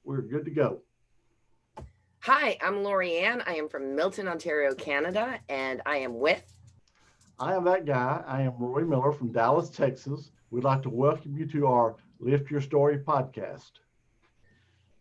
We're good to go. Hi, I'm Lori Ann. I am from Milton, Ontario, Canada, and I am with. I am that guy. I am Roy Miller from Dallas, Texas. We'd like to welcome you to our Lift Your Story podcast.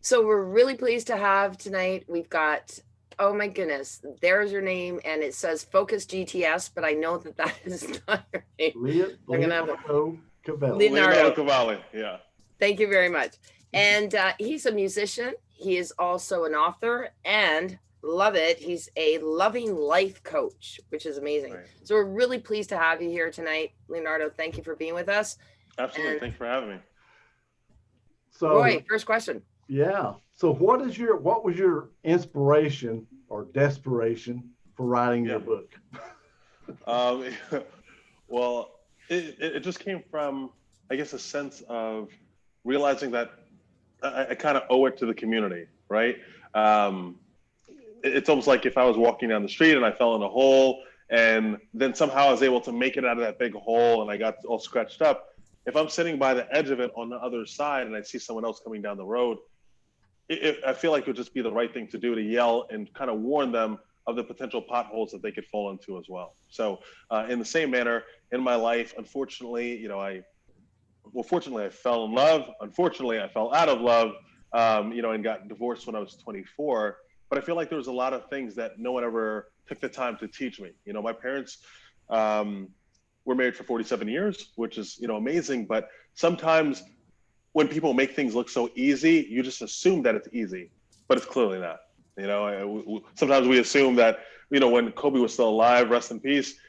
So we're really pleased to have tonight. We've got, oh my goodness, there's your name, and it says Focus GTS, but I know that is not your name. Leonardo Cavalli. Leonardo Cavalli, yeah. Thank you very much. And he's a musician. He is also an author, and love it, he's a loving life coach, which is amazing. Right. So we're really pleased to have you here tonight, Leonardo. Thank you for being with us. Absolutely. Thanks for having me. So, Roy, first question. Yeah. So what was your inspiration or desperation for writing your book? Well, it just came from, I guess, a sense of realizing that I kind of owe it to the community, right? It's almost like if I was walking down the street and I fell in a hole and then somehow I was able to make it out of that big hole and I got all scratched up. If I'm sitting by the edge of it on the other side and I see someone else coming down the road, I feel like it would just be the right thing to do, to yell and kind of warn them of the potential potholes that they could fall into as well. So in the same manner, in my life, unfortunately, fortunately, I fell in love. Unfortunately, I fell out of love, and got divorced when I was 24. But I feel like there was a lot of things that no one ever took the time to teach me. My parents were married for 47 years, which is, amazing. But sometimes when people make things look so easy, you just assume that it's easy, but it's clearly not. Sometimes we assume that, when Kobe was still alive, rest in peace,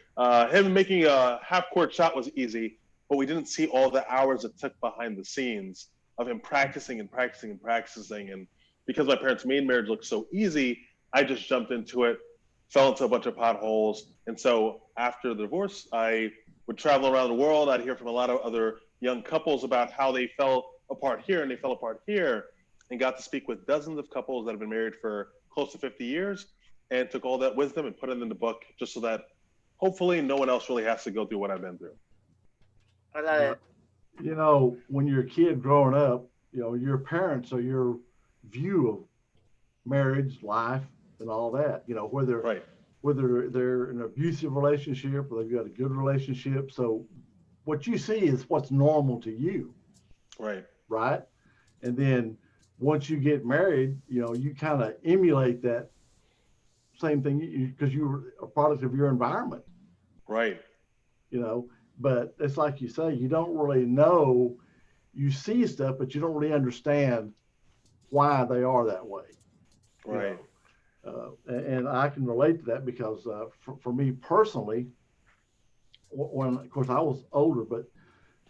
him making a half-court shot was easy, but we didn't see all the hours it took behind the scenes of him practicing and practicing and practicing. And because my parents made marriage look so easy, I just jumped into it, fell into a bunch of potholes. And so after the divorce, I would travel around the world. I'd hear from a lot of other young couples about how they fell apart here and they fell apart here, and got to speak with dozens of couples that have been married for close to 50 years and took all that wisdom and put it in the book just so that hopefully no one else really has to go through what I've been through. I love it. When you're a kid growing up, your parents are your view of marriage, life, and all that, whether they're in an abusive relationship or they've got a good relationship. So what you see is what's normal to you. Right. And then once you get married, you kind of emulate that same thing because you were a product of your environment. Right. But it's like you say, you don't really know, you see stuff, but you don't really understand why they are that way. Right. And I can relate to that because for me personally, when, of course, I was older,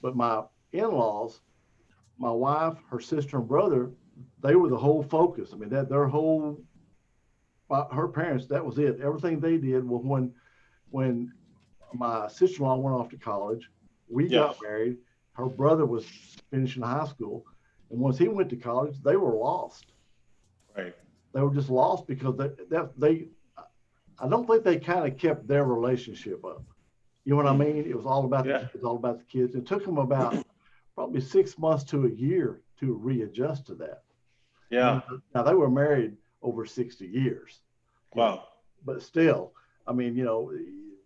but my in-laws, my wife, her sister and brother, they were the whole focus. I mean, her parents, that was it. Everything they did was when my sister-in-law went off to college, we got married. Her brother was finishing high school. And once he went to college, they were lost. Right. They were just lost because I don't think they kind of kept their relationship up. You know what I mean? It was all about the kids, all about the kids. It took them about probably 6 months to a year to readjust to that. Yeah. Now they were married over 60 years. Wow. But still, I mean,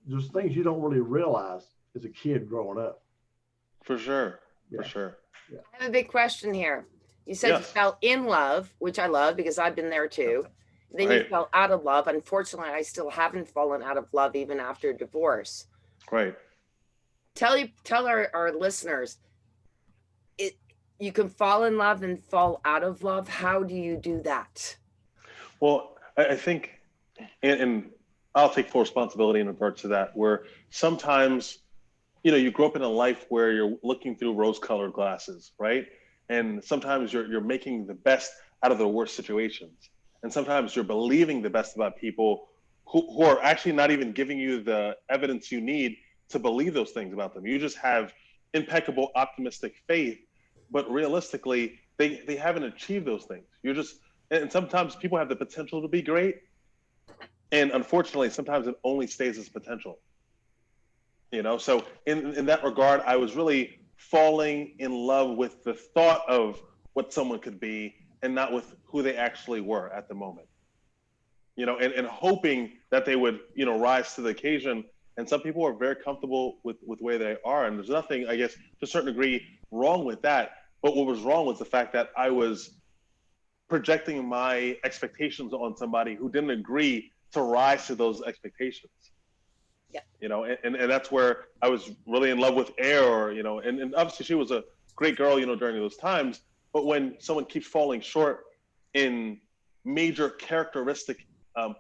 there's things you don't really realize as a kid growing up. For sure. Yeah. For sure. Yeah. I have a big question here. You said you fell in love, which I love because I've been there too. Then you fell out of love. Unfortunately, I still haven't fallen out of love even after divorce. Right. Tell our listeners, you can fall in love and fall out of love. How do you do that? Well, I think, and I'll take full responsibility in regards to that, where sometimes, you grow up in a life where you're looking through rose-colored glasses, right? And sometimes you're making the best out of the worst situations. And sometimes you're believing the best about people who are actually not even giving you the evidence you need to believe those things about them. You just have impeccable, optimistic faith, but realistically, they haven't achieved those things. And sometimes people have the potential to be great. And unfortunately, sometimes it only stays as potential. So in that regard, I was really falling in love with the thought of what someone could be and not with who they actually were at the moment. You know, and hoping that they would, you know, rise to the occasion. And some people are very comfortable with where they are. And there's nothing, I guess, to a certain degree wrong with that. But what was wrong was the fact that I was projecting my expectations on somebody who didn't agree to rise to those expectations. Yeah. You know, and that's where I was really in love with Air, you know, and obviously she was a great girl, you know, during those times. But when someone keeps falling short in major characteristic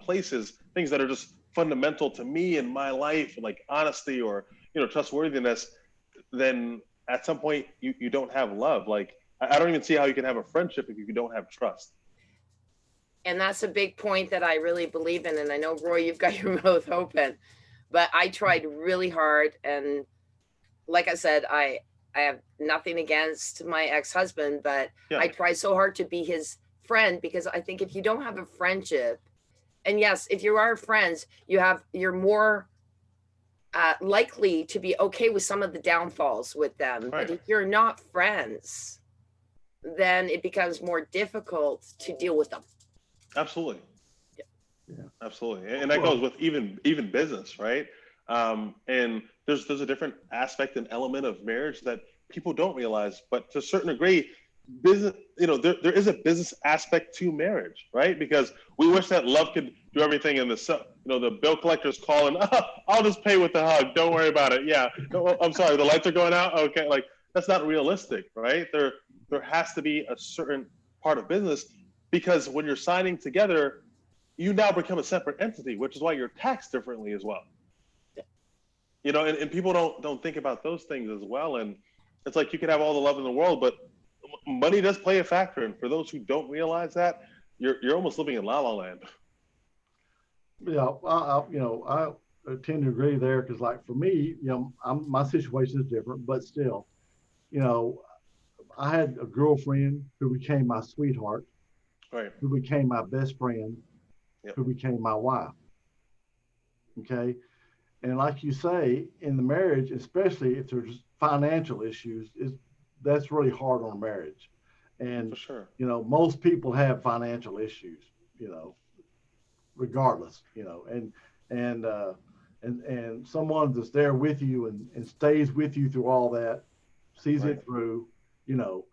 places, things that are just fundamental to me in my life, like honesty or, you know, trustworthiness, then at some point you don't have love. Like, I don't even see how you can have a friendship if you don't have trust. And that's a big point that I really believe in. And I know, Roy, you've got your mouth open, but I tried really hard. And like I said, I have nothing against my ex-husband, but Yeah. I tried so hard to be his friend, because I think if you don't have a friendship, and yes, if you are friends, you're more likely to be okay with some of the downfalls with them. Right. But if you're not friends, then it becomes more difficult to deal with them. Absolutely. Yeah. Absolutely. And that goes with even business, right? And there's a different aspect and element of marriage that people don't realize, but to a certain degree, business, you know, there is a business aspect to marriage, right? Because we wish that love could do everything, and the bill collector's calling, oh, I'll just pay with the hug, don't worry about it. Yeah, no, I'm sorry, the lights are going out. Okay, like that's not realistic, right? There has to be a certain part of business, because when you're signing together, you now become a separate entity, which is why you're taxed differently as well. You know, and people don't think about those things as well. And it's like you can have all the love in the world, but money does play a factor. And for those who don't realize that, you're almost living in la la land. Yeah, I tend to agree there, because, like, for me, you know, my situation is different, but still, you know, I had a girlfriend who became my sweetheart, Right. who became my best friend, Yep. who became my wife. Okay. And like you say, in the marriage, especially if there's financial issues, that's really hard on marriage. And, For sure. you know, most people have financial issues, you know, regardless, you know, and someone that's there with you and stays with you through all that, sees Right. it through, you know,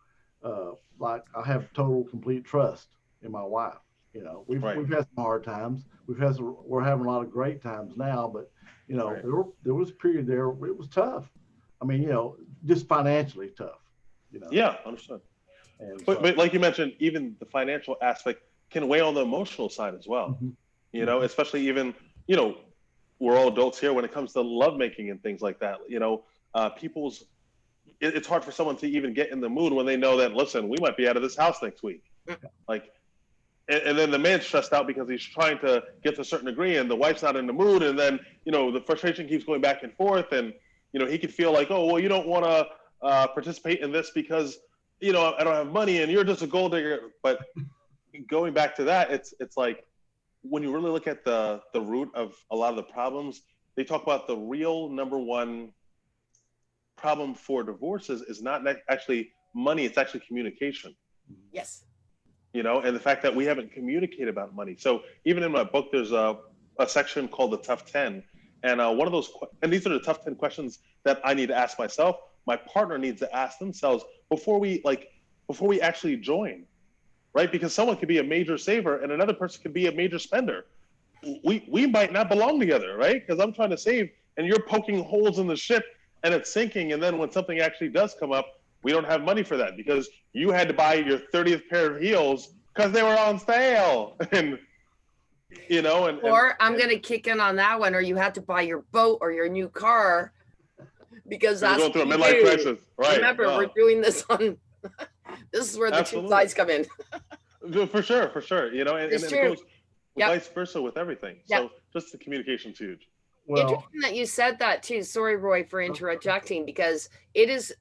like I have total, complete trust in my wife. You know, we've had some hard times. We're having a lot of great times now, but, you know, there was a period there where it was tough. I mean, you know, just financially tough, you know. Yeah, understood. But like you mentioned, even the financial aspect can weigh on the emotional side as well. Mm-hmm. You know, especially even, you know, we're all adults here when it comes to lovemaking and things like that. You know, it's hard for someone to even get in the mood when they know that, listen, we might be out of this house next week. Like, and then the man's stressed out because he's trying to get to a certain degree, and the wife's not in the mood. And then, you know, the frustration keeps going back and forth. And, you know, he could feel like, oh, well, you don't want to participate in this because, you know, I don't have money and you're just a gold digger. But going back to that, it's like, when you really look at the root of a lot of the problems, they talk about the real number one problem for divorces is not actually money, it's actually communication. Yes. You know, and the fact that we haven't communicated about money. So even in my book, there's a section called the Tough 10. And one of those, and these are the tough 10 questions that I need to ask myself, my partner needs to ask themselves before we actually join. Right? Because someone could be a major saver and another person could be a major spender. We might not belong together, right? Because I'm trying to save and you're poking holes in the ship and it's sinking. And then when something actually does come up, we don't have money for that because you had to buy your 30th pair of heels because they were on sale. And, you know, I'm going to kick in on that one, or you had to buy your boat or your new car because that's going through a midlife crisis. Right. Remember, we're doing this on, this is where the two sides come in. For sure. You know, and it goes vice versa with everything. So just the communication's huge. Well, interesting that you said that too. Sorry, Roy, for interjecting, because it is,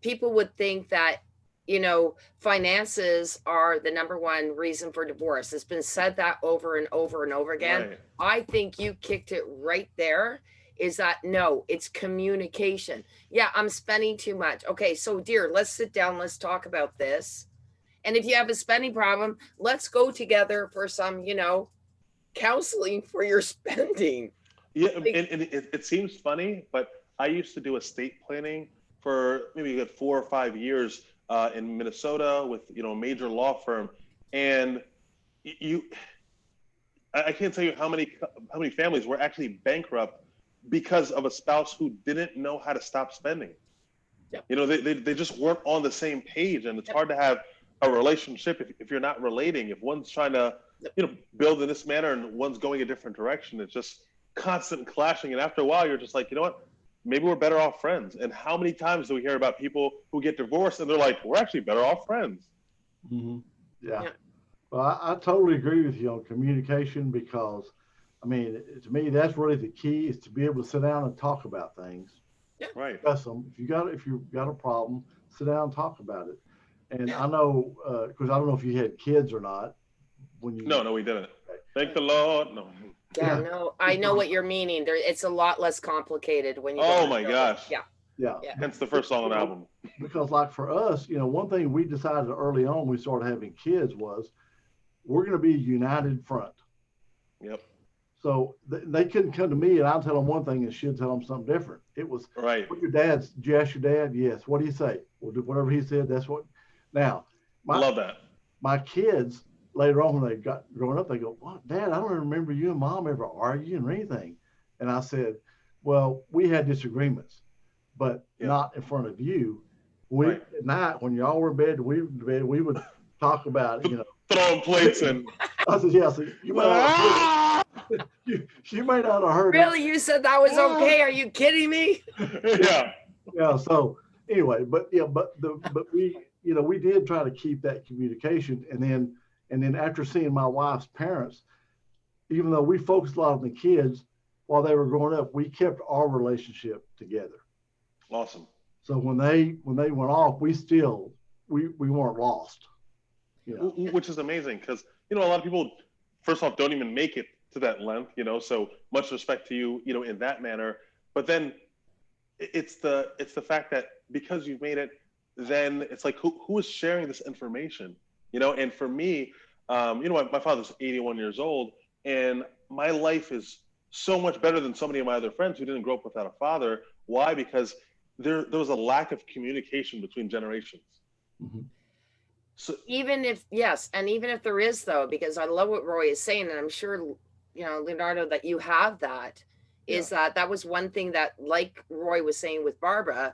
people would think that, you know, finances are the number one reason for divorce. It's been said that over and over and over again. Right. I think you kicked it right there. Is that no, it's communication. Yeah, I'm spending too much. Okay, so dear, let's sit down. Let's talk about this. And if you have a spending problem, let's go together for some, counseling for your spending. Yeah, and it seems funny, but I used to do estate planning for maybe a good 4 or 5 years in Minnesota with a major law firm, and I can't tell you how many families were actually bankrupt because of a spouse who didn't know how to stop spending. Yep. They just weren't on the same page, and it's hard to have a relationship if you're not relating. If one's trying to build in this manner and one's going a different direction, it's just constant clashing. And after a while, you're just like, you know what? Maybe we're better off friends. And how many times do we hear about people who get divorced and they're like, we're actually better off friends? Mm-hmm. Yeah. Well, I totally agree with you on communication, because, I mean, to me, that's really the key, is to be able to sit down and talk about things. Yeah. Right. Discuss them. If you've got a problem, sit down and talk about it. And I know, because I don't know if you had kids or not when you. No, we didn't. Okay. Thank the Lord. No. Yeah, no, I know what you're meaning. It's a lot less complicated when you. Oh my gosh. Yeah. Hence the first song on the album. Because like for us, one thing we decided early on when we started having kids was, we're going to be a united front. Yep. So they couldn't come to me and I'll tell them one thing and she'd tell them something different. It was, right. What did you ask your dad? Yes. What do you say? We'll do whatever he said. That's what. Now, I love that. My kids later on, when they got growing up, they go, "What, Dad? I don't remember you and Mom ever arguing or anything." And I said, "Well, we had disagreements, but not in front of you. At night when y'all were in bed, we would talk about it, throwing plates and." I said, "Yeah, so you might not have heard it. You may not have heard it." Really, you said that was okay? Are you kidding me? Yeah. Yeah. So anyway, but we, we did try to keep that communication, and then after seeing my wife's parents, even though we focused a lot on the kids while they were growing up, we kept our relationship together. Awesome. So when they went off, we weren't lost. Which is amazing, because a lot of people, first off, don't even make it to that length. So much respect to you, in that manner. But then it's the fact that because you've made it, then it's like who is sharing this information? And for me, my father's 81 years old, and my life is so much better than so many of my other friends who didn't grow up without a father. Why? Because there was a lack of communication between generations. Mm-hmm. So even if there is, though, because I love what Roy is saying, and I'm sure, Leonardo, that you have that, is that was one thing that, like Roy was saying with Barbara,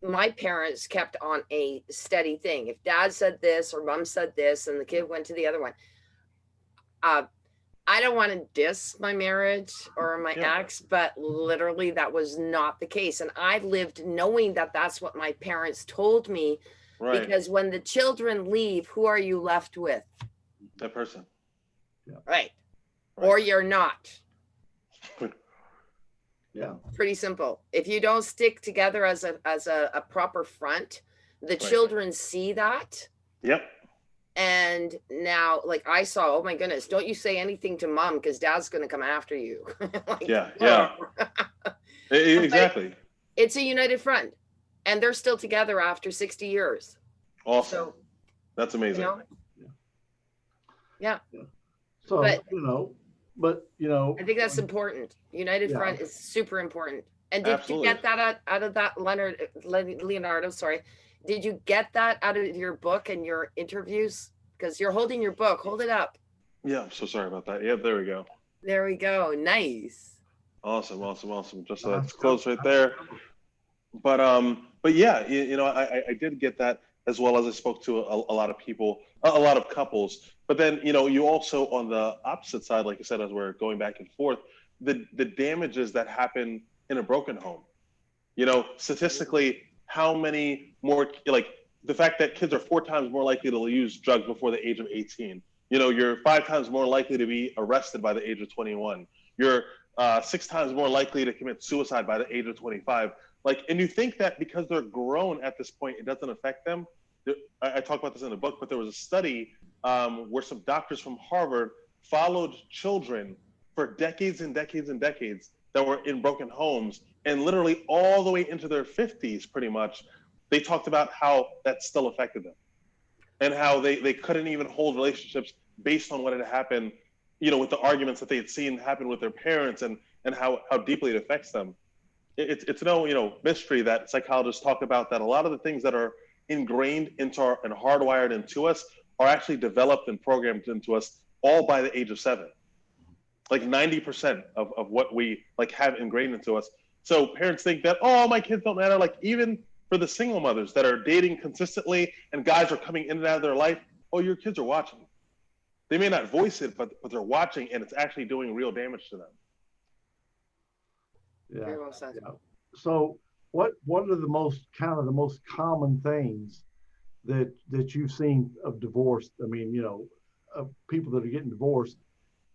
my parents kept on a steady thing. If Dad said this or Mom said this and the kid went to the other one, I don't want to diss my marriage or my ex, but literally that was not the case. And I lived knowing that that's what my parents told me, because when the children leave, who are you left with? That person. Right. Or you're not. Yeah. Pretty simple. If you don't stick together as a proper front, the children see that. Yep. And now, like I saw, oh my goodness, don't you say anything to Mom, because Dad's going to come after you. Exactly. It's a united front, and they're still together after 60 years. Awesome. So, that's amazing. Yeah. So, but I think that's important. United front is super important. And did you get that out of that, Leonardo, sorry. Did you get that out of your book and your interviews? Because you're holding your book. Hold it up. Yeah, I'm so sorry about that. Yeah, there we go. There we go. Nice. Awesome. Just so that's close right there. But yeah, I did get that, as well as I spoke to a lot of people, a lot of couples. But then, you also, on the opposite side, like I said, as we're going back and forth, the damages that happen in a broken home. Statistically, how many more, like the fact that kids are 4 times more likely to use drugs before the age of 18. You're 5 times more likely to be arrested by the age of 21. You're 6 times more likely to commit suicide by the age of 25. And you think that because they're grown at this point, it doesn't affect them. I talk about this in the book, but there was a study where some doctors from Harvard followed children for decades and decades and decades that were in broken homes, and literally all the way into their 50s, pretty much, they talked about how that still affected them. and how they couldn't even hold relationships based on what had happened, with the arguments that they had seen happen with their parents, and how deeply it affects them. It's no mystery that psychologists talk about that a lot of the things that are ingrained into and hardwired into us are actually developed and programmed into us all by the age of 7. Like 90% of what we have ingrained into us. So parents think that, oh, my kids don't matter. Like, even for the single mothers that are dating consistently and guys are coming in and out of their life, oh, your kids are watching. They may not voice it, but they're watching, and it's actually doing real damage to them. Yeah. Very well said. Yeah. So what are the most common things that you've seen of divorce? I mean, of people that are getting divorced,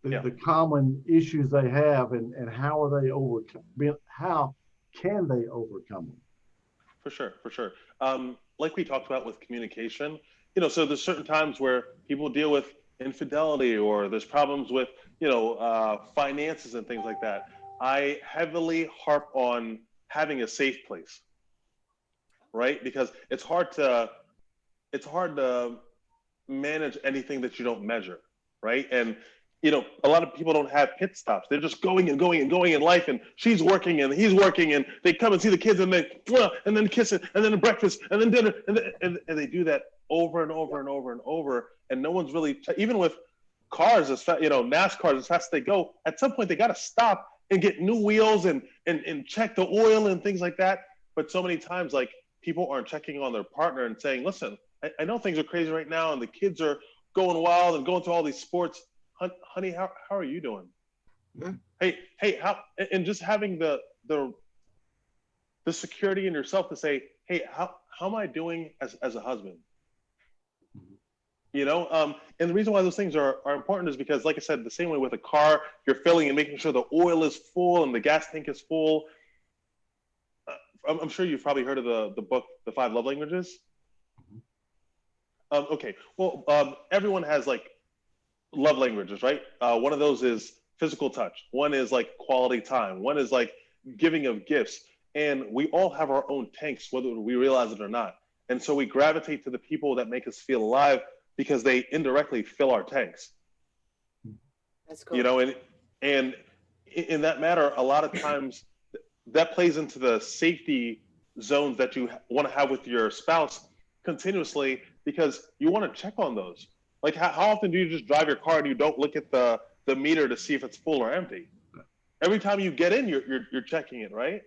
the common issues they have, and how are they how can they overcome them? For sure. Like we talked about with communication, so there's certain times where people deal with infidelity, or there's problems with, finances and things like that. I heavily harp on having a safe place, right? Because it's hard to manage anything that you don't measure, right? And a lot of people don't have pit stops. They're just going and going and going in life, and she's working and he's working, and they come and see the kids, and then kiss it, and then breakfast, and then dinner, and they do that over and over and over and over, and no one's really, even with cars, as fast, NASCARs, as fast as they go, at some point they got to stop and get new wheels and check the oil and things like that. But so many times, people aren't checking on their partner and saying, listen, I know things are crazy right now, and the kids are going wild and going to all these sports. Honey, how are you doing? Mm-hmm. Hey, how? And just having the security in yourself to say, hey, how am I doing as a husband? And the reason why those things are important is because, like I said, the same way with a car, you're filling and making sure the oil is full and the gas tank is full. I'm sure you've probably heard of the book, The 5 Love Languages. Okay, well, everyone has love languages, right? One of those is physical touch. One is quality time. One is giving of gifts. And we all have our own tanks, whether we realize it or not. And so we gravitate to the people that make us feel alive because they indirectly fill our tanks. That's cool. And in that matter, a lot of times that plays into the safety zones that you want to have with your spouse continuously, because you want to check on those. How often do you just drive your car and you don't look at the meter to see if it's full or empty? Every time you get in, you're checking it, right?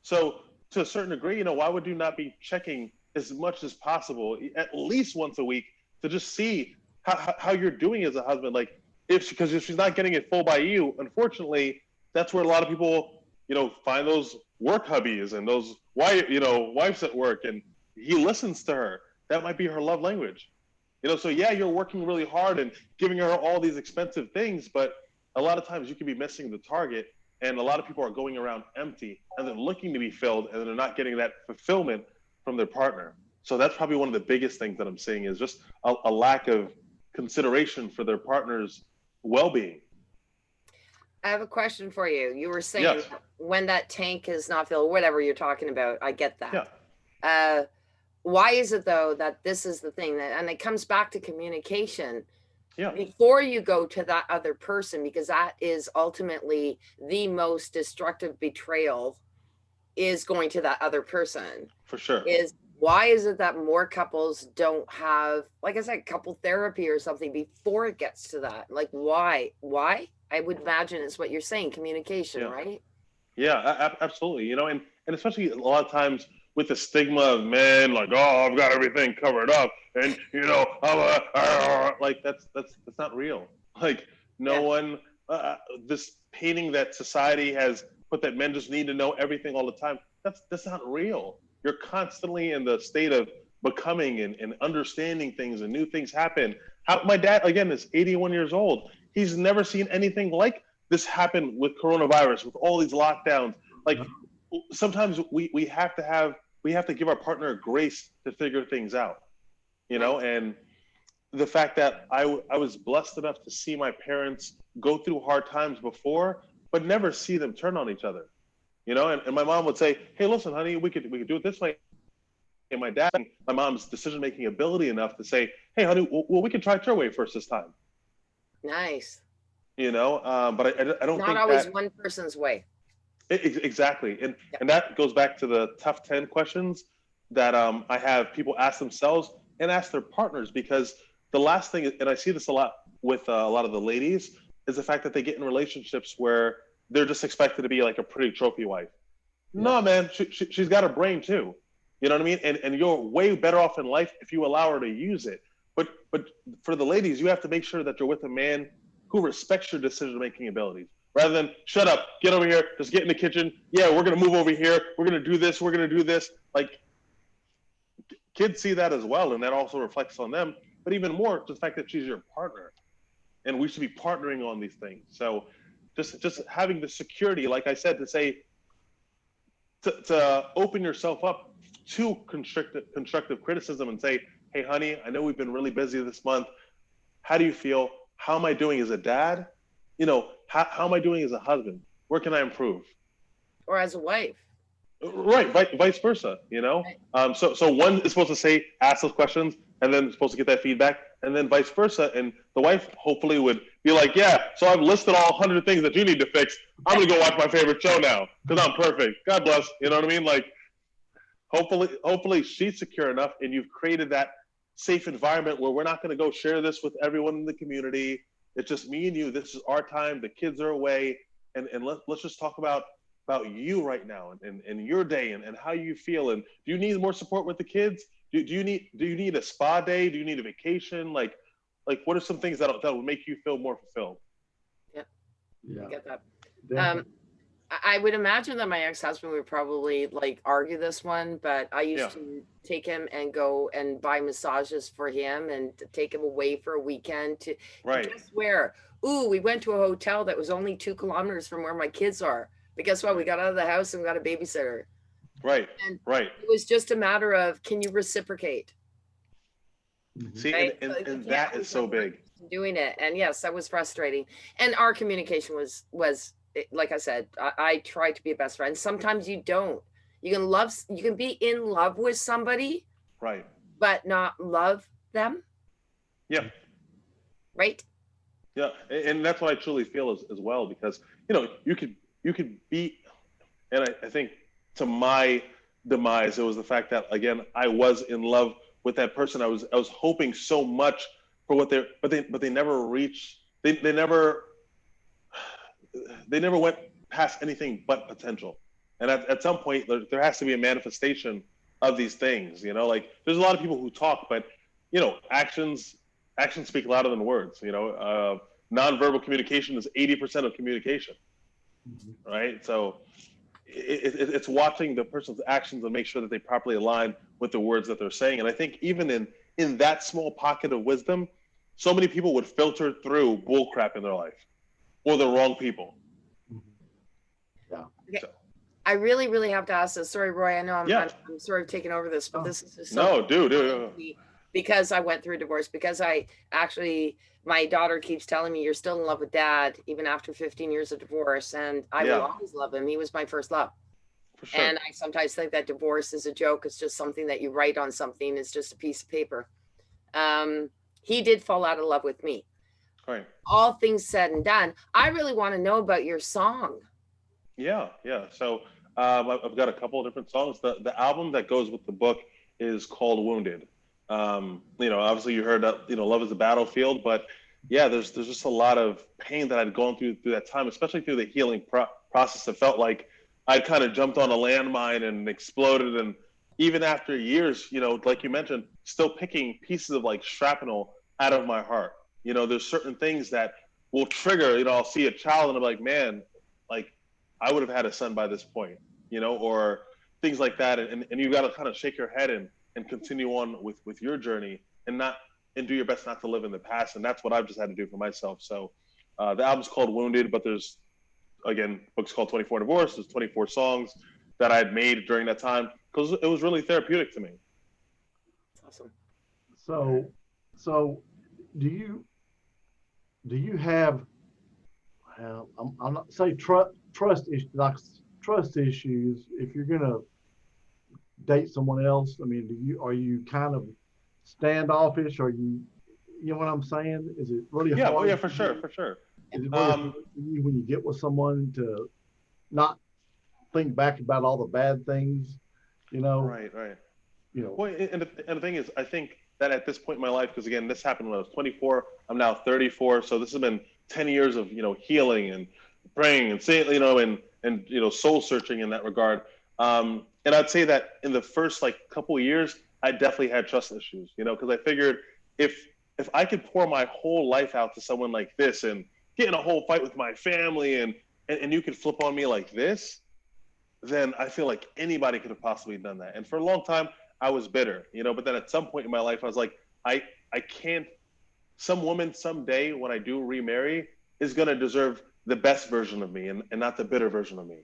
So to a certain degree, why would you not be checking as much as possible, at least once a week, to just see how you're doing as a husband? Because if she's not getting it full by you, unfortunately, that's where a lot of people, find those work hubbies and those wives at work, and he listens to her. That might be her love language. So yeah, you're working really hard and giving her all these expensive things, but a lot of times you can be missing the target, and a lot of people are going around empty and they're looking to be filled, and they're not getting that fulfillment from their partner. So that's probably one of the biggest things that I'm seeing, is just a lack of consideration for their partner's well-being. I have a question for you. You were saying when that tank is not filled, whatever you're talking about, I get that. Yeah. Why is it though that this is the thing and it comes back to communication? Yeah. Before you go to that other person, because that is ultimately the most destructive betrayal, is going to that other person. For sure. Why is it that more couples don't have, like I said, couple therapy or something before it gets to that? Why? I would imagine it's what you're saying, communication, right? Yeah, absolutely. And especially a lot of times with the stigma of men, oh, I've got everything covered up, and I'm that's not real. No one, this painting that society has put that men just need to know everything all the time. That's not real. You're constantly in the state of becoming and understanding things, and new things happen. My dad, again, is 81 years old. He's never seen anything like this happen with coronavirus, with all these lockdowns. Sometimes we have to give our partner grace to figure things out, and the fact that I was blessed enough to see my parents go through hard times before, but never see them turn on each other. And my mom would say, hey, listen, honey, we could do it this way. And my dad, again, is 81 years old. He's never seen anything like this happen with coronavirus, with all these lockdowns. Sometimes we have to give our partner grace to figure things out, and the fact that I was blessed enough to see my parents go through hard times before, but never see them turn on each other. And my mom would say, hey, listen, honey, we could do it this way. my dad, my mom's decision-making ability enough to say, hey, honey, well, we can try it your way first this time. Nice. You know, but I don't Not think always that, one person's way. exactly. And that goes back to the tough 10 questions that I have people ask themselves and ask their partners, because the last thing, and I see this a lot with a lot of the ladies, is the fact that they get in relationships where they're just expected to be like a pretty trophy wife. Yeah. No, man, she's got a brain too. You know what I mean? And you're way better off in life if you allow her to use it. But for the ladies, you have to make sure that you're with a man who respects your decision-making abilities, rather than shut up, get over here, just get in the kitchen. Yeah, we're gonna move over here. We're gonna do this. We're gonna do this. Like, kids see that as well, and that also reflects on them. But even more, the fact that she's your partner, and we should be partnering on these things. So, just having the security, like I said, to say, to open yourself up to constructive criticism and say, hey, honey, I know we've been really busy this month. How do you feel? How am I doing as a dad? You know, how am I doing as a husband? Where can I improve? Or as a wife. Right, vice versa, you know? Right. So one is supposed to say, ask those questions, and then supposed to get that feedback, and then vice versa. And the wife hopefully would be like, yeah, so I've listed all 100 things that you need to fix. I'm going to go watch my favorite show now because I'm perfect. God bless. You know what I mean? Like, hopefully she's secure enough, and you've created that safe environment where we're not going to go share this with everyone in the community. It's just me and you. This is our time. The kids are away, and let's just talk about you right now and your day and how you feel. And do you need more support with the kids? Do you need a spa day? Do you need a vacation? Like what are some things that will make you feel more fulfilled? Yeah. I get that. I would imagine that my ex-husband would probably like argue this one, but I used to take him and go and buy massages for him and take him away for a weekend to guess where? Ooh, we went to a hotel that was only 2 kilometers from where my kids are. But guess what? We got out of the house and we got a babysitter. Right. And it was just a matter of, can you reciprocate? See, right? and that is so big. Doing it. And yes, that was frustrating. And our communication was like I said, I try to be a best friend. Sometimes you don't. You can be in love with somebody, right, but not love them. Yeah. Right. Yeah, and that's what I truly feel as well, because you could be, and I think to my demise, it was the fact that, again, I was in love with that person. I was hoping so much for what but they never reached. They never went past anything but potential. And at some point, there has to be a manifestation of these things. Like, there's a lot of people who talk, but actions speak louder than words. Nonverbal communication is 80% of communication. Mm-hmm. Right? So it's watching the person's actions and make sure that they properly align with the words that they're saying. And I think even in that small pocket of wisdom, so many people would filter through bull crap in their life, or the wrong people. Yeah. Okay. So. I really, really have to ask this. Sorry, Roy. I know I'm sort of taking over this, but this is just so do. Because I went through a divorce, because my daughter keeps telling me, you're still in love with dad, even after 15 years of divorce. And I will always love him. He was my first love. For sure. And I sometimes think that divorce is a joke. It's just something that you write on something. It's just a piece of paper. He did fall out of love with me. Right. All things said and done, I really want to know about your song. Yeah. So I've got a couple of different songs. The album that goes with the book is called Wounded. Obviously you heard that, love is a battlefield, but there's just a lot of pain that I'd gone through that time, especially through the healing process. It felt like I'd kind of jumped on a landmine and exploded. And even after years, like you mentioned, still picking pieces of like shrapnel out of my heart. There's certain things that will trigger, I'll see a child and I'm like, man, like I would have had a son by this point, or things like that. And you've got to kind of shake your head and continue on with your journey and do your best not to live in the past. And that's what I've just had to do for myself. So the album's called Wounded, but there's, again, book's called 24 Divorce. There's 24 songs that I had made during that time because it was really therapeutic to me. Awesome. So do you have, I'm not say trust issues, if you're going to date someone else? I mean, are you kind of standoffish? Are you know what I'm saying? Is it really Yeah, hard? yeah, for sure, for sure. Is it really hard for you when you get with someone to not think back about all the bad things, you know? Right. You know. Well, and the thing is, I think that at this point in my life, because again, this happened when I was 24. I'm now 34, so this has been 10 years of healing and praying and saying, and soul searching in that regard. And I'd say that in the first couple of years, I definitely had trust issues, because I figured if I could pour my whole life out to someone like this and get in a whole fight with my family and you could flip on me like this, then I feel like anybody could have possibly done that. And for a long time, I was bitter, but then at some point in my life, I was like, I can't, some woman someday when I do remarry is going to deserve the best version of me and not the bitter version of me.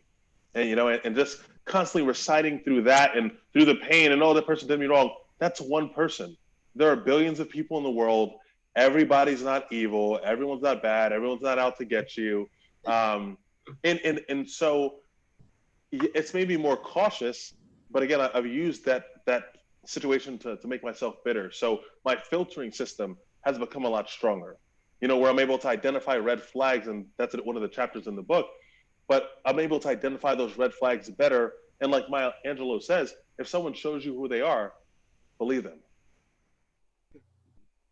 And, and just constantly reciting through that and through the pain and, oh, that person did me wrong. That's one person. There are billions of people in the world. Everybody's not evil. Everyone's not bad. Everyone's not out to get you. And so it's maybe more cautious, but again, I've used that situation to make myself bitter. So my filtering system has become a lot stronger, where I'm able to identify red flags, and that's one of the chapters in the book, but I'm able to identify those red flags better. And like Maya Angelou says, if someone shows you who they are, believe them.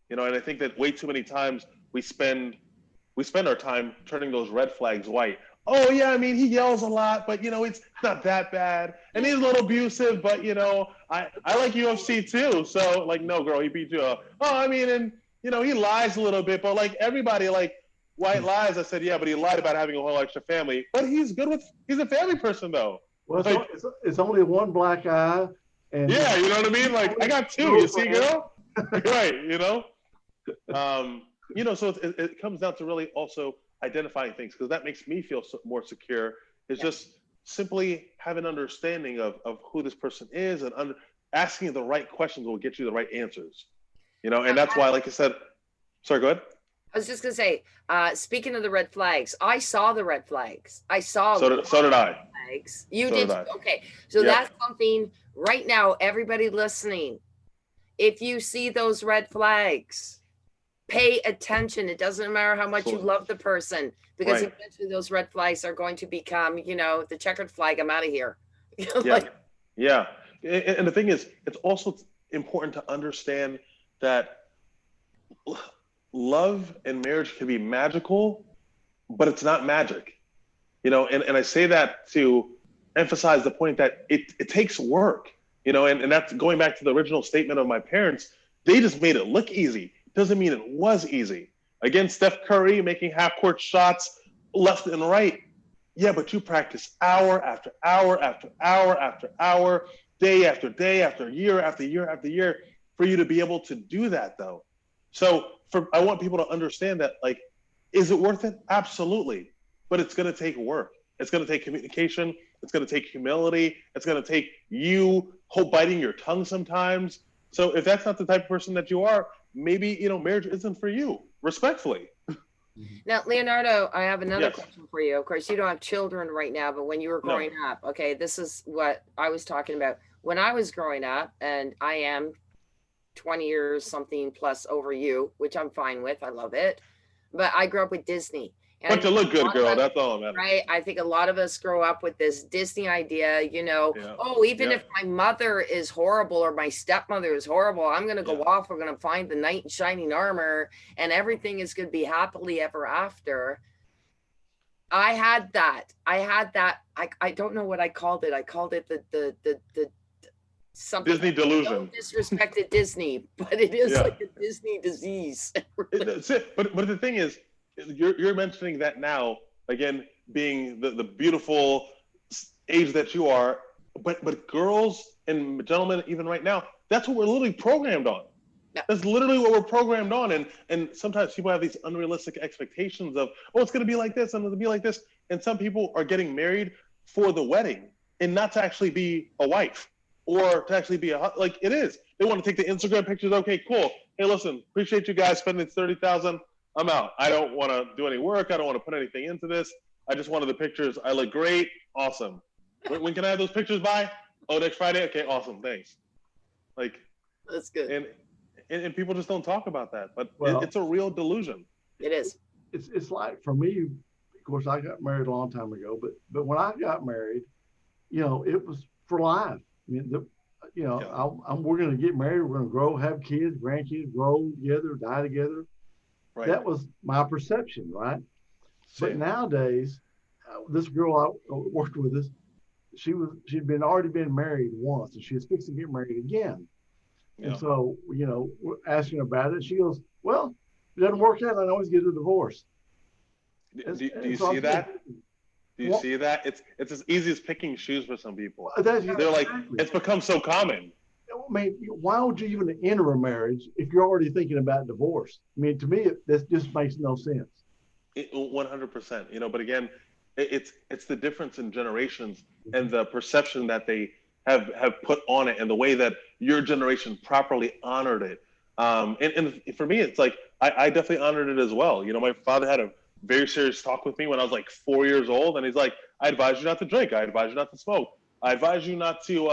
And I think that way too many times we spend our time turning those red flags white. Oh yeah, I mean, he yells a lot, but it's not that bad. And he's a little abusive, but I like UFC too. So no, girl, he beat you up. Oh, I mean, and he lies a little bit, but everybody white lies. I said, yeah, but he lied about having a whole extra family. But he's a family person though. Well, it's only one black eye. And yeah, you know what I mean? I got two, you see, girl? Right, so it comes down to really also identifying things, because that makes me feel more secure. Is just simply have an understanding of who this person is, and asking the right questions will get you the right answers. And that's why, like I said, sorry, go ahead. I was just gonna say, speaking of the red flags, I saw the red flags. I saw. So did I. Flags. You did. Okay, so that's something right now. Everybody listening, if you see those red flags, pay attention. It doesn't matter how much you love the person, because eventually those red flags are going to become, the checkered flag. I'm out of here. Yeah. And the thing is, it's also important to understand that love and marriage can be magical, but it's not magic. And I say that to emphasize the point that it takes work, and that's going back to the original statement of my parents. They just made it look easy. Doesn't mean it was easy. Again, Steph Curry making half-court shots left and right. Yeah, but you practice hour after hour after hour after hour, day after day after year after year after year for you to be able to do that, though. So I want people to understand that, is it worth it? Absolutely. But it's going to take work. It's going to take communication. It's going to take humility. It's going to take you biting your tongue sometimes. So if that's not the type of person that you are, maybe, marriage isn't for you, respectfully. Now, Leonardo, I have another question for you. Of course, you don't have children right now, but when you were growing up, okay, this is what I was talking about. When I was growing up, and I am 20 years something plus over you, which I'm fine with. I love it. But I grew up with Disney. But you look good, girl. That's all that matters. Right. I think a lot of us grow up with this Disney idea, even if my mother is horrible or my stepmother is horrible, I'm going to go off. We're going to find the knight in shining armor and everything is going to be happily ever after. I had that. I don't know what I called it. I called it the something Disney delusion. No disrespect to Disney, but it is like a Disney disease. That's it. But the thing is, you're mentioning that now, again, being the beautiful age that you are, but girls and gentlemen, even right now, that's what we're literally programmed on. Yeah. That's literally what we're programmed on. And sometimes people have these unrealistic expectations of, it's going to be like this and it'll be like this. And some people are getting married for the wedding and not to actually be a wife or to actually be like it is. They want to take the Instagram pictures. Okay, cool. Hey, listen, appreciate you guys spending $30,000. I'm out. I don't want to do any work. I don't want to put anything into this. I just wanted the pictures. I look great. Awesome. When can I have those pictures by? Oh, next Friday? Okay, awesome. Thanks. Like, that's good. And people just don't talk about that, but it's a real delusion. It is. It's like, for me, of course, I got married a long time ago, but when I got married, it was for life. I mean, we're going to get married, we're going to grow, have kids, grandkids, grow together, die together. Right. That was my perception, right? Same. But nowadays, this girl I worked with us, she'd already been married once, and she was fixing to get married again. Yeah. And so, we're asking about it. She goes, "Well, if it doesn't work out, I always get a divorce." Do you see that? Do you see that? It's as easy as picking shoes for some people. They're like, it's become so common. I mean, why would you even enter a marriage if you're already thinking about divorce? I mean, to me, that just makes no sense. 100%. But again, it's the difference in generations and the perception that they have put on it, and the way that your generation properly honored it. And for me, it's like I definitely honored it as well. My father had a very serious talk with me when I was like 4 years old, and he's like, "I advise you not to drink. I advise you not to smoke. I advise you not to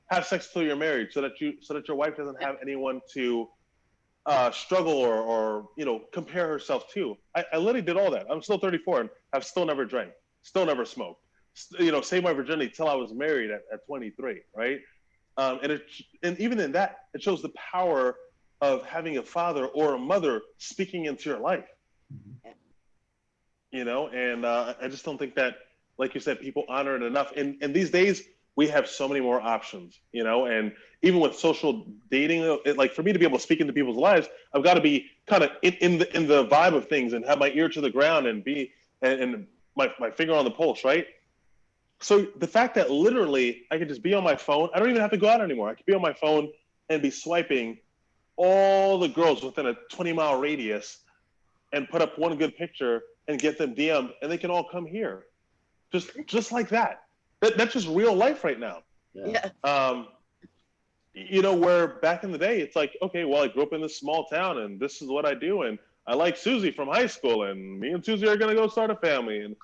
have sex till you're married, so that your wife doesn't have anyone to struggle or compare herself to." I literally did all that. I'm still 34 and I've still never drank, still never smoked. Saved my virginity till I was married at 23, right? And even in that, it shows the power of having a father or a mother speaking into your life. And I just don't think that, like you said, people honor it enough. And these days, we have so many more options, and even with social dating, like for me to be able to speak into people's lives, I've got to be kind of in the vibe of things and have my ear to the ground and be and my finger on the pulse, right? So the fact that literally I could just be on my phone, I don't even have to go out anymore. I could be on my phone and be swiping all the girls within a 20-mile radius and put up one good picture and get them DM'd, and they can all come here, just like that. That's just real life right now. Yeah. Where back in the day, it's like, okay, well, I grew up in this small town, and this is what I do, and I like Susie from high school, and me and Susie are gonna go start a family. And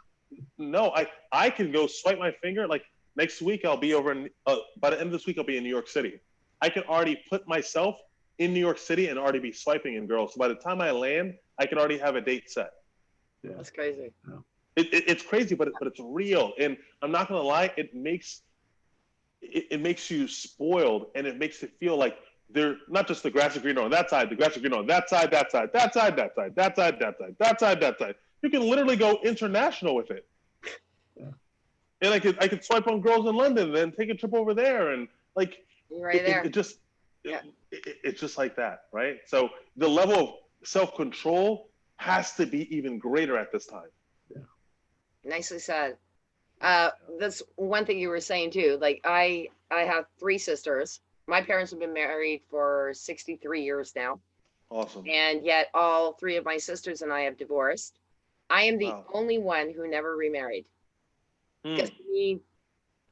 no, I can go swipe my finger. Like next week, I'll be over in. By the end of this week, I'll be in New York City. I can already put myself in New York City and already be swiping in girls. So by the time I land, I can already have a date set. Yeah. That's crazy. Yeah. It's crazy, but it's real. And I'm not gonna lie, it makes you spoiled, and it makes it feel like they're not just the grass is greener on that side, the grass is greener on that side, that side, that side, that side, that side, that side, that side, that side. You can literally go international with it. Yeah. And I could swipe on girls in London and then take a trip over there, and like it's just like that, right? So the level of self-control has to be even greater at this time. Nicely said. That's one thing you were saying too. Like I have 3 sisters. My parents have been married for 63 years now. Awesome. And yet all 3 of my sisters and I have divorced. I am the only one who never remarried. Because me,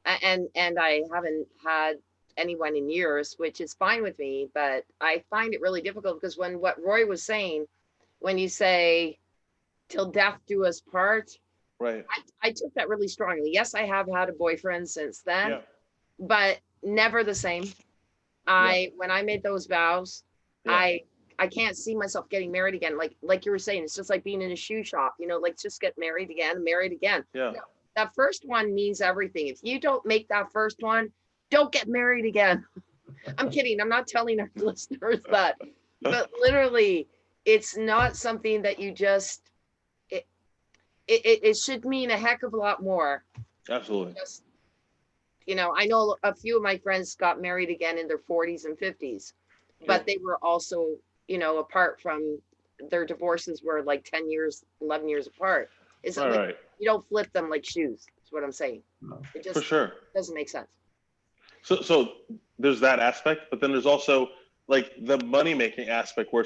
and I haven't had anyone in years, which is fine with me, but I find it really difficult because what Roy was saying, when you say till death do us part, right? I took that really strongly. Yes, I have had a boyfriend since then, but never the same. When I made those vows, I can't see myself getting married again. Like you were saying, it's just like being in a shoe shop, like just get married again. Yeah. No, that first one means everything. If you don't make that first one, don't get married again. I'm kidding. I'm not telling our listeners that, but literally, it's not something that you just. It should mean a heck of a lot more. Absolutely. Just, I know a few of my friends got married again in their 40s and 50s, but they were also, apart from their divorces were like 10 years, 11 years apart. It's right. You don't flip them like shoes. That's what I'm saying. No. It just For sure doesn't make sense. So there's that aspect, but then there's also like the money making aspect where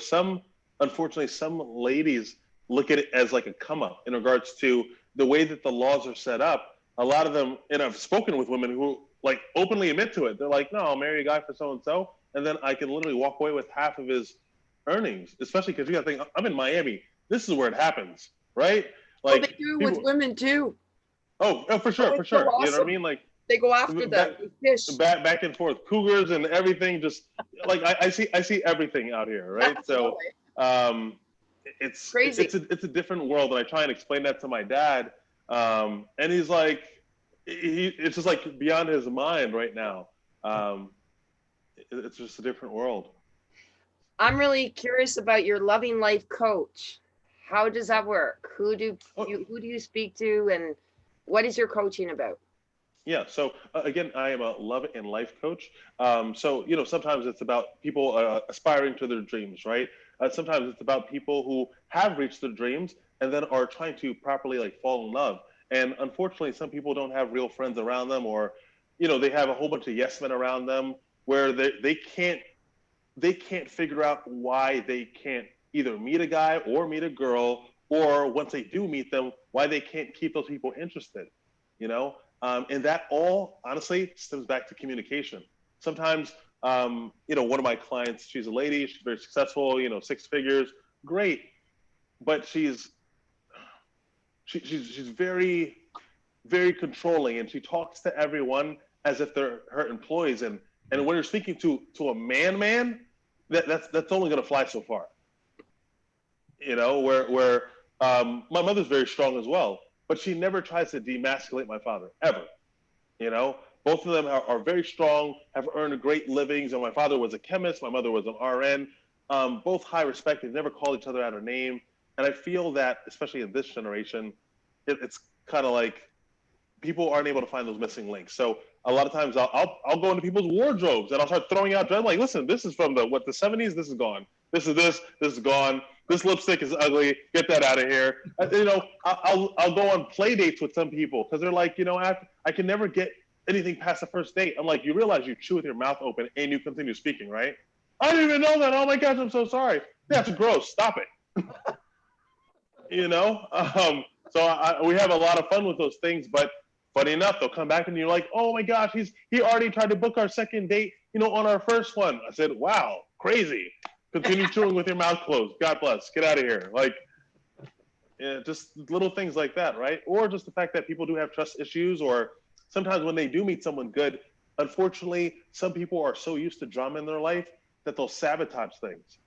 unfortunately, some ladies look at it as like a come up in regards to the way that the laws are set up. A lot of them, and I've spoken with women who like openly admit to it. They're like, no, I'll marry a guy for so-and-so, and then I can literally walk away with half of his earnings, especially because you got to think, I'm in Miami. This is where it happens, right? Like they do with women too. Oh, for sure. So awesome. You know what I mean? Like They go after the fish. Back and forth, cougars and everything. Just like I see everything out here, right? So it's crazy. It's a different world, and I try and explain that to my dad, and he's like, it's just like beyond his mind right now. It's just a different world. I'm really curious about your loving life coach. How does that work? Who do you speak to, and what is your coaching about? Yeah. So again, I am a love and life coach. So sometimes it's about people aspiring to their dreams, right? Sometimes it's about people who have reached their dreams and then are trying to properly like fall in love. And unfortunately, some people don't have real friends around them, or they have a whole bunch of yes men around them where they can't figure out why they can't either meet a guy or meet a girl, or once they do meet them, why they can't keep those people interested, and that all honestly stems back to communication. Sometimes, one of my clients, she's a lady, she's very successful, 6 figures, great, but she's very, very controlling, and she talks to everyone as if they're her employees. And when you're speaking to a man, that's only going to fly so far. Where my mother's very strong as well, but she never tries to demasculate my father, ever. Both of them are very strong, have earned great livings. And my father was a chemist, my mother was an RN, both high respect. They never called each other out of name. And I feel that, especially in this generation, it's kind of like people aren't able to find those missing links. So a lot of times I'll go into people's wardrobes and I'll start throwing out, like, listen, this is from the 70s, this is gone. This is gone. This lipstick is ugly. Get that out of here. I'll go on play dates with some people because they're like, I can never get anything past the first date. I'm like, you realize you chew with your mouth open and you continue speaking, right? I didn't even know that. Oh my gosh, I'm so sorry. That's gross. Stop it. So we have a lot of fun with those things, but funny enough, they'll come back and you're like, oh my gosh, he already tried to book our second date, on our first one. I said, wow, crazy. Continue chewing with your mouth closed. God bless. Get out of here. Like, just little things like that, right? Or just the fact that people do have trust issues, or sometimes when they do meet someone good, unfortunately, some people are so used to drama in their life that they'll sabotage things.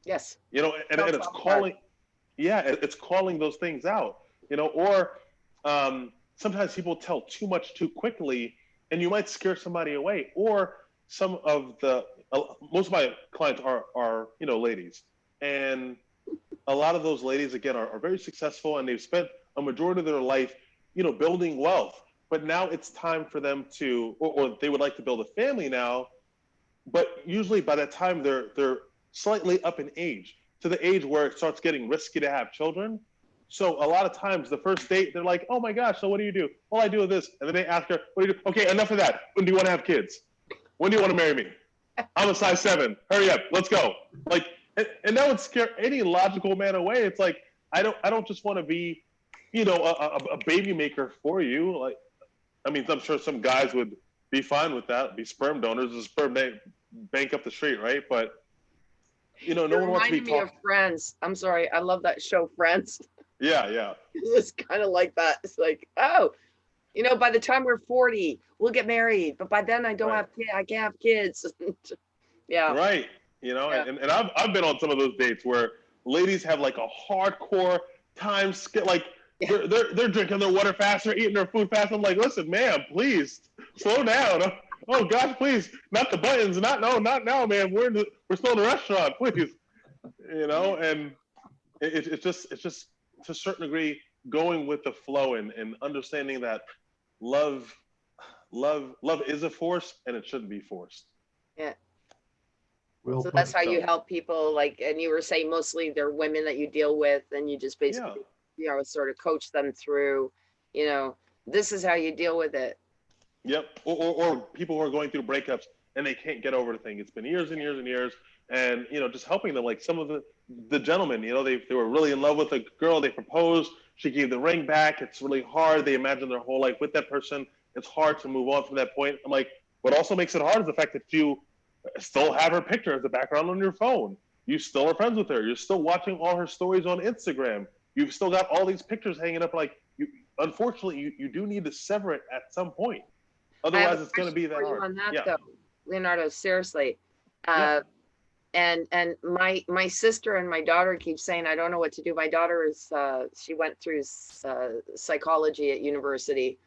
Yes. And it's calling, it's calling those things out, or sometimes people tell too much too quickly and you might scare somebody away. Or most of my clients are ladies, and a lot of those ladies again are very successful, and they've spent a majority of their life building wealth, but now it's time for them to, or they would like to build a family now, but usually by that time they're slightly up in age, to the age where it starts getting risky to have children. So a lot of times the first date, they're like, oh my gosh, so what do you do? Well, I do this. And then they ask her, what do you do? Okay, enough of that. When do you want to have kids? When do you want to marry me? I'm a size 7. Hurry up. Let's go. Like, and that would scare any logical man away. It's like, I don't just want to be, a baby maker for you. Like, I mean, I'm sure some guys would be fine with that, be sperm donors, a sperm bank up the street, right? But, no one wants to be me of Friends. I'm sorry. I love that show, Friends. Yeah. It's kind of like that. It's like, oh, by the time we're 40, we'll get married. But by then I can't have kids. Yeah. Right. And I've been on some of those dates where ladies have like a hardcore time skip, like they're drinking their water faster, eating their food faster. I'm like, listen, ma'am, please slow down. Oh gosh, please, not the buttons, not now, man. We're still in the restaurant, please. And it's just to a certain degree going with the flow and understanding that love is a force and it shouldn't be forced. Yeah. Well, so that's how you help people, like, and you were saying mostly they're women that you deal with, and you just basically sort of coach them through, this is how you deal with it. Yep. Or people who are going through breakups and they can't get over the thing. It's been years and years and years, and just helping them. Like some of the gentlemen, they were really in love with a girl, they proposed, she gave the ring back. It's really hard. They imagine their whole life with that person. It's hard to move on from that point. I'm like, what also makes it hard is the fact that you still have her picture as a background on your phone. You still are friends with her. You're still watching all her stories on Instagram. You've still got all these pictures hanging up. Like, unfortunately, you do need to sever it at some point. Otherwise, it's going to be that for you hard. on that, Yeah. though, Leonardo, seriously. Yeah. And my sister and my daughter keep saying, I don't know what to do. My daughter is, she went through psychology at university.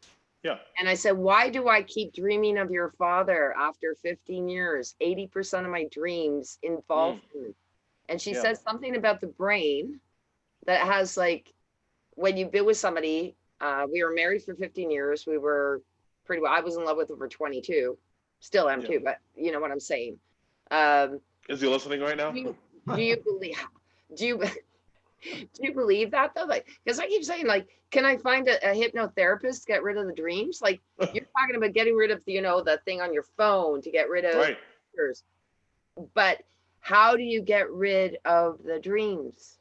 Yeah. And I said, why do I keep dreaming of your father after 15 years? 80% of my dreams involve him. And she said something about the brain that has, like, when you've been with somebody, we were married for 15 years. We were pretty well, I was in love with him for 22, still am too, but you know what I'm saying. Is he listening right now? Do you believe, do you, do you believe that though? Like, because I keep saying, like, can I find a hypnotherapist to get rid of the dreams? Like, you're talking about getting rid of, you know, the thing on your phone to get rid of pictures. But how do you get rid of the dreams?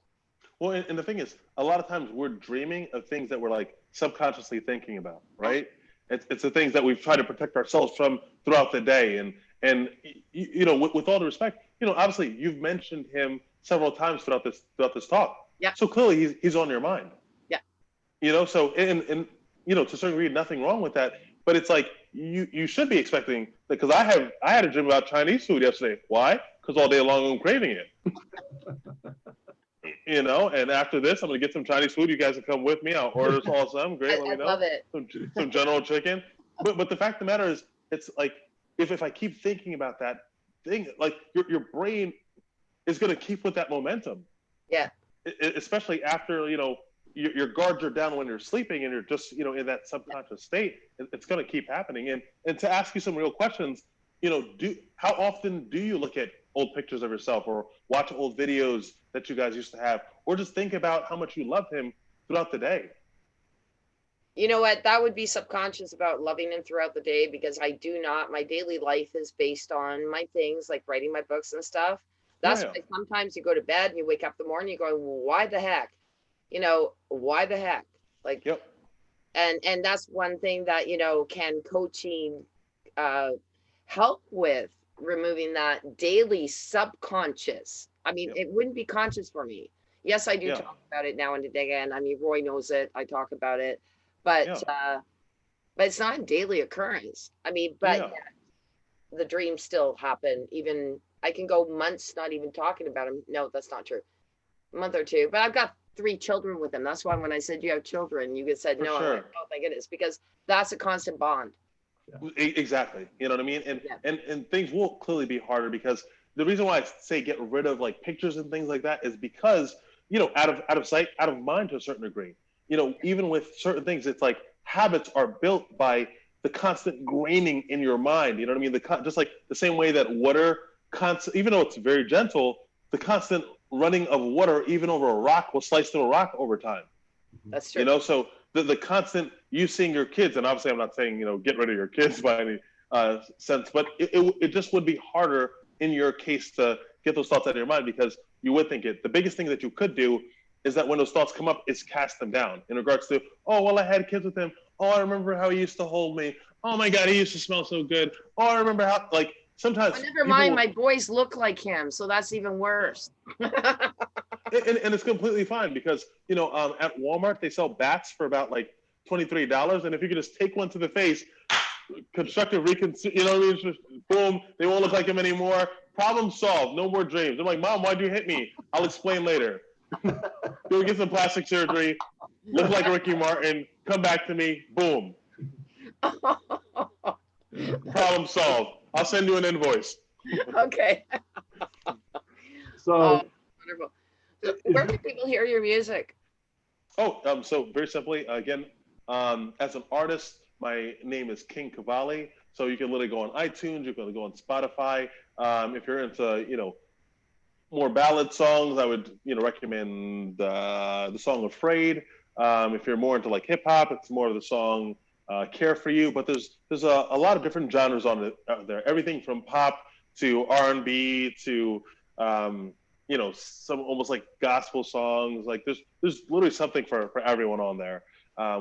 Well, and the thing is, a lot of times we're dreaming of things that we're like subconsciously thinking about, right? It's the things that we've tried to protect ourselves from throughout the day. And you know, with all the respect, you know, obviously you've mentioned him several times throughout this talk. Yeah. So clearly he's on your mind. Yeah. You know, so and you know, to a certain degree, nothing wrong with that. But it's like you should be expecting, because I had a dream about Chinese food yesterday. Why? Because all day long I'm craving it. You know, and after this, I'm gonna get some Chinese food. You guys can come with me. I'll order some. Great, let me know. Love it. Some General Chicken. But the fact of the matter is, it's like if I keep thinking about that thing, like your brain is gonna keep with that momentum. Yeah. Especially after, you know, your guards are down when you're sleeping and you're just, you know, in that subconscious state. It's gonna keep happening. And to ask you some real questions, you know, how often do you look at old pictures of yourself or watch old videos that you guys used to have, or just think about how much you loved him throughout the day? You know what? That would be subconscious about loving him throughout the day, because I do not, my daily life is based on my things like writing my books and stuff. That's why sometimes you go to bed and you wake up in the morning, you go, well, why the heck? You know, why the heck? Like, and that's one thing that, you know, can coaching help with, removing that daily subconscious. I mean, it wouldn't be conscious for me. Yes, I do talk about it now and again. I mean, Roy knows it. I talk about it, but it's not a daily occurrence. I mean, but the dreams still happen. Even I can go months not even talking about them. No, that's not true. A month or two, but I've got 3 children with him. That's why when I said you have children, you said no. I'm like, oh my goodness, because that's a constant bond. Exactly. You know what I mean? And things will clearly be harder, because the reason why I say get rid of like pictures and things like that is because, you know, out of sight, out of mind to a certain degree. You know, even with certain things, it's like habits are built by the constant graining in your mind. You know what I mean? Just like the same way that water, even though it's very gentle, the constant running of water, even over a rock, will slice through a rock over time. That's true. You know, so the constant you seeing your kids, and obviously I'm not saying, you know, get rid of your kids by any sense, but it just would be harder in your case to get those thoughts out of your mind, because you would think it. The biggest thing that you could do is that when those thoughts come up, is cast them down in regards to, oh, well, I had kids with him. Oh, I remember how he used to hold me. Oh my God, he used to smell so good. Oh, I remember how, like, sometimes. Well, never mind, my boys look like him, so that's even worse. And it's completely fine, because, you know, at Walmart, they sell bats for about like $23. And if you could just take one to the face, constructive you know what I mean? Just, boom, they won't look like him anymore. Problem solved. No more dreams. I'm like, Mom, why'd you hit me? I'll explain later. Go get some plastic surgery, look like Ricky Martin, come back to me, boom. Problem solved. I'll send you an invoice. Okay. So wonderful. Where can people hear your music? Oh, so very simply, again, as an artist, my name is King Cavalli. So you can literally go on iTunes, you can go on Spotify. If you're into, you know, more ballad songs, I would, you know, recommend the song Afraid. If you're more into like hip hop, it's more of the song Care for You. But there's a lot of different genres on it out there. Everything from pop to R&B to you know, some almost like gospel songs. Like there's literally something for everyone on there,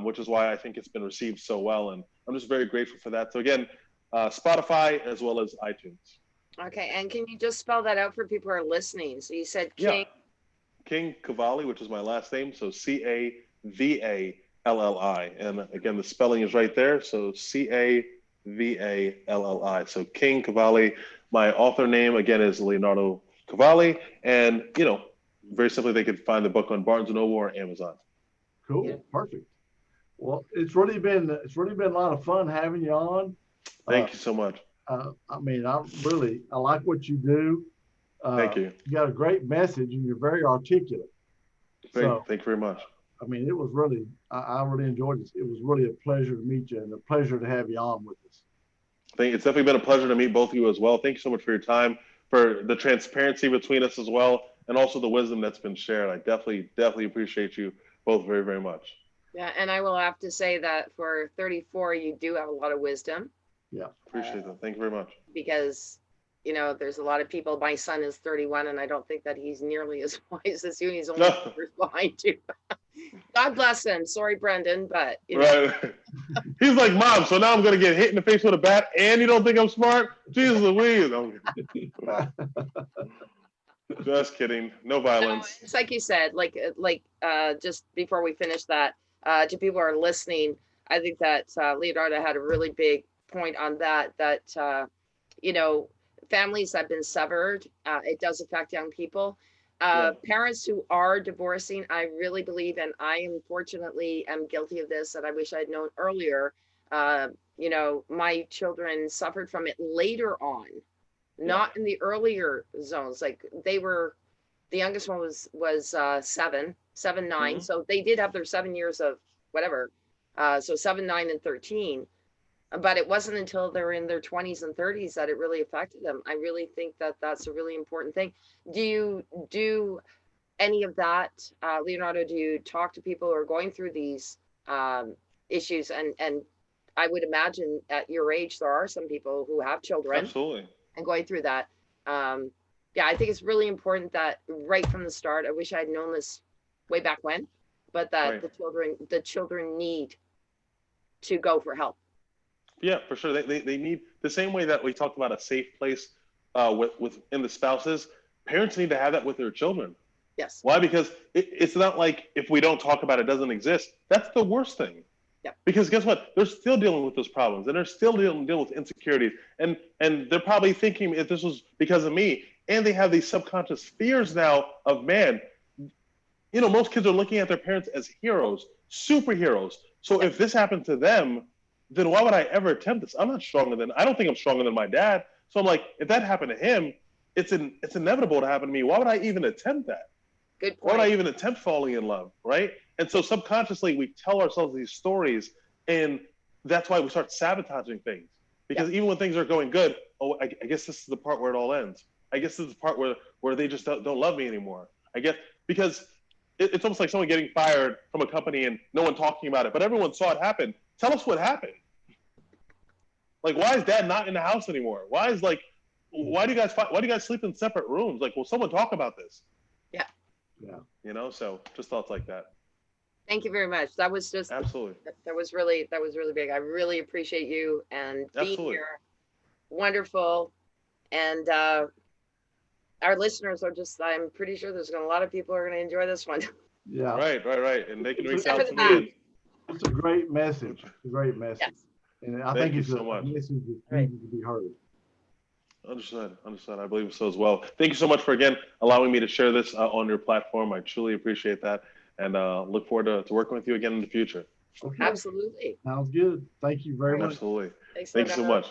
which is why I think it's been received so well. And I'm just very grateful for that. So again, Spotify as well as iTunes. Okay, and can you just spell that out for people who are listening? So you said King. Yeah. King Cavalli, which is my last name. So Cavalli. And again, the spelling is right there. So Cavalli. Cavalli. So King Cavalli. My author name again is Leonardo Cavalli, and very simply they could find the book on Barnes and Noble or Amazon. Cool, yeah. Perfect. Well, it's really been a lot of fun having you on. Thank you so much. I mean, I like what you do. Thank you. You got a great message, and you're very articulate. Thank you very much. I mean, it was really, I really enjoyed this. It was really a pleasure to meet you and a pleasure to have you on with us. It's definitely been a pleasure to meet both of you as well. Thank you so much for your time, for the transparency between us as well, and also the wisdom that's been shared. I definitely appreciate you both very, very much. Yeah, and I will have to say that for 34, you do have a lot of wisdom. Yeah, appreciate that. Thank you very much. Because there's a lot of people. My son is 31, and I don't think that he's nearly as wise as you. He's only years behind you. God bless him. Sorry, Brendan, but right. He's like, Mom, so now I'm gonna get hit in the face with a bat, and you don't think I'm smart? Jesus Louise. Just kidding. No violence. It's like you said, just before we finish that, to people who are listening, I think that Leonardo had a really big point on that families have been severed. It does affect young people. Parents who are divorcing, I really believe, and I unfortunately am guilty of this, and I wish I'd known earlier. My children suffered from it later on, not in the earlier zones. Like the youngest one was 7, 9. Mm-hmm. So they did have their 7 years of whatever. So 7, 9, and 13. But it wasn't until they're in their 20s and 30s that it really affected them. I really think that that's a really important thing. Do you do any of that, Leonardo? Do you talk to people who are going through these issues? And I would imagine at your age, there are some people who have children. Absolutely. And going through that. I think it's really important that right from the start, I wish I'd known this way back when, but that the children need to go for help. Yeah, for sure. They need, the same way that we talked about a safe place within the spouses, parents need to have that with their children. Yes. Why? Because it's not like if we don't talk about it, it doesn't exist. That's the worst thing. Yeah. Because guess what? They're still dealing with those problems, and they're still dealing with insecurities. And they're probably thinking, if this was because of me, and they have these subconscious fears now of, man, most kids are looking at their parents as heroes, superheroes. So if this happened to them, then why would I ever attempt this? I don't think I'm stronger than my dad. So I'm like, if that happened to him, it's inevitable to happen to me. Why would I even attempt that? Good point. Why would I even attempt falling in love, right? And so subconsciously we tell ourselves these stories, and that's why we start sabotaging things. Because even when things are going good, I guess this is the part where it all ends. I guess this is the part where they just don't love me anymore. I guess because it's almost like someone getting fired from a company and no one talking about it, but everyone saw it happen. Tell us what happened. Like, why is dad not in the house anymore? Why do you guys sleep in separate rooms? Like, will someone talk about this? Yeah. So just thoughts like that. Thank you very much. That was just absolutely. That was really big. I really appreciate you and being here. Wonderful. And our listeners are I'm pretty sure there's a lot of people who are going to enjoy this one. Yeah. Right. And they can reach out to me. It's a great message. It's a great message. Yes. And I think it's a message that needs to be heard. Understood. I believe so as well. Thank you so much for, again, allowing me to share this on your platform. I truly appreciate that, and look forward to working with you again in the future. Okay. Absolutely. Sounds good. Thank you very much. Absolutely. Thanks so much.